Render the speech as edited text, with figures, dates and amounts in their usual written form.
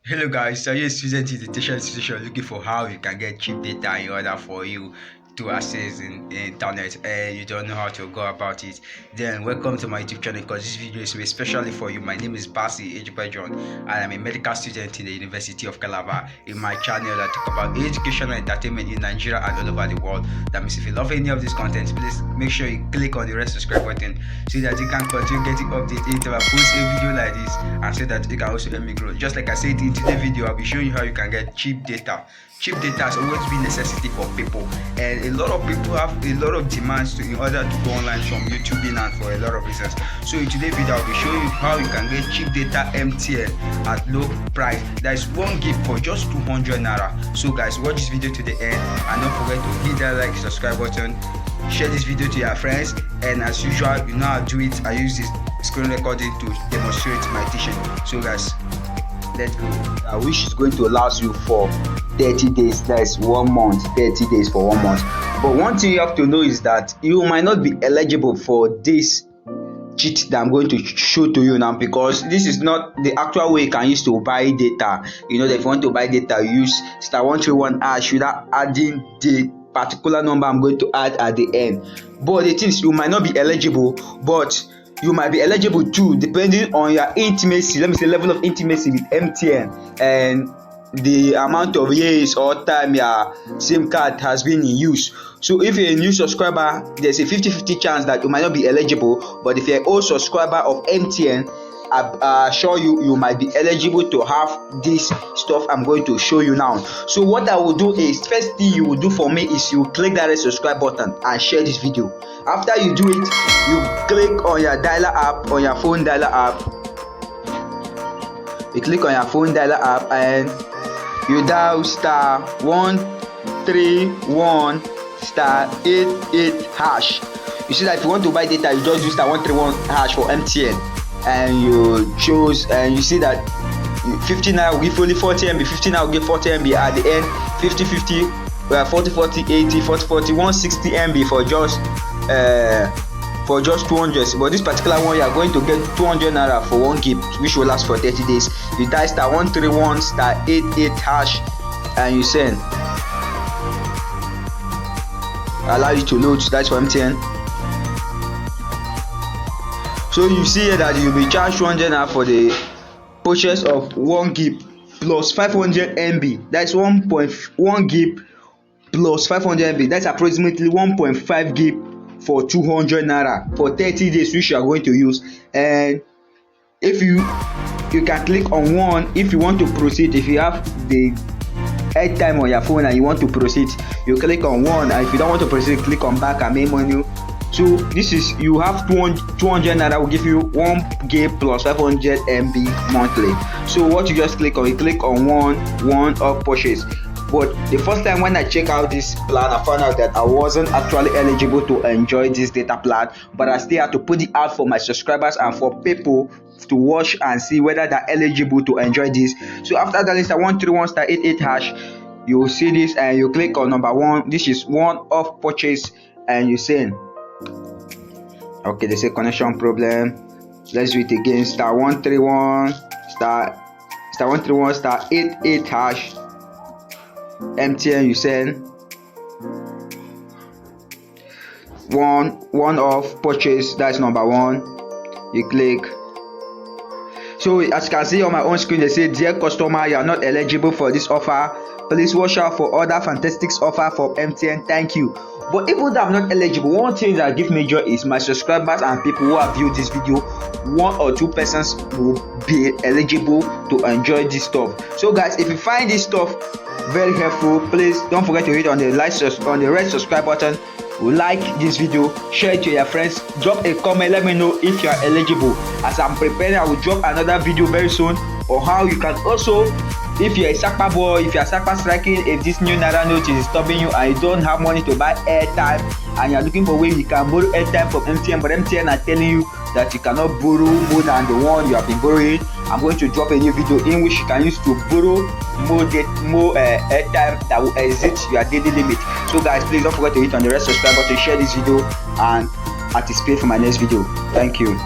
Hello guys, so you're a student in the tertiary institution looking for how you can get cheap data in order for you to access in internet and you don't know how to go about it, then welcome to my YouTube channel because this video is made especially for you. My name is Basi Ejibajon and I'm a medical student in the University of Calabar. In my channel I talk about education and entertainment in Nigeria and all over the world. That means if you love any of this content, please make sure you click on the red subscribe button so that you can continue getting updates anytime I post a video like this, and so that you can also help me grow. Just like I said in today's video, I'll be showing you how you can get cheap data. Cheap data has always been a necessity for people, and a lot of people have a lot of demands in order to go online from YouTube and for a lot of reasons. So in today's video, I'll be showing you how you can get cheap data MTN at low price. That is 1 gig for just 200 naira. So guys, watch this video to the end and don't forget to hit that like, subscribe button, share this video to your friends, and as usual, you know how to do it. I use this screen recording to demonstrate my teaching. So guys, let's go. Which is going to last you for 30 days. That's 1 month. 30 days for 1 month. But one thing you have to know is that you might not be eligible for this cheat that I'm going to show to you now, because this is not the actual way you can use to buy data. You know that if you want to buy data, you use *131# without adding the particular number I'm going to add at the end. But the thing is, you might not be eligible, but you might be eligible too, depending on your intimacy, let me say level of intimacy with MTN and the amount of years or time your SIM card has been in use. So if you're a new subscriber, there's a 50-50 chance that you might not be eligible, but if you're an old subscriber of MTN, I assure you might be eligible to have this stuff I'm going to show you now. So what I will do is, first thing you will do for me is you click that red subscribe button and share this video. After you do it, you click on your dialer app, on your phone dialer app. You click on your phone dialer app and you dial *131*88#. You see that if you want to buy data, you just use *131# for MTN. And you choose, and you see that 50 naira will give only 40 MB, 50 naira will give 40 MB at the end, 50-50, 40-40, 80, 40-40, 160 MB for just 200. But this particular one, you are going to get 200 naira for 1 gig, which will last for 30 days. You dial *131*88# and you send. Allow you to load. That's for MTN. So you see here that you'll be charged 200 naira for the purchase of 1 gig plus 500 MB. That's 1.1 gig plus 500 MB. That's approximately 1.5 gig for 200 naira for 30 days, which you are going to use. And if you can click on one if you want to proceed. If you have the Airtime on your phone and you want to proceed, you click on one, and if you don't want to proceed, click on back and main menu. So this is, you have 200 naira will give you 1 gig plus 500 MB monthly. So what you just click on, you click on one of purchase. But the first time when I check out this plan, I found out that I wasn't actually eligible to enjoy this data plan, but I still had to put it out for my subscribers and for people to watch and see whether they're eligible to enjoy this. So after that is *131*88#, you will see this and you click on number 1. This is one of purchase and you send. Okay, they say connection problem. Let's do it again. *131*88#. MTN, you send. One of purchase. That's number 1. You click. So as you can see on my own screen, they say, "Dear customer, you are not eligible for this offer. Please watch out for other fantastic offer for MTN. Thank you." But even though I'm not eligible, one thing that gives me joy is my subscribers and people who have viewed this video, 1 or 2 persons will be eligible to enjoy this stuff. So guys, if you find this stuff very helpful, please don't forget to hit on the red subscribe button, like this video, share it to your friends, drop a comment, let me know if you are eligible. As I'm preparing, I will drop another video very soon on how you can also, if you're a Sakpa boy, if you're Sakpa striking, if this new naira note is stopping you and you don't have money to buy airtime and you're looking for a way you can borrow airtime from MTN, but MTN are telling you that you cannot borrow more than the one you have been borrowing, I'm going to drop a new video in which you can use to borrow more airtime that will exceed your daily limit. So guys, please don't forget to hit on the red subscribe button, share this video, and participate for my next video. Thank you.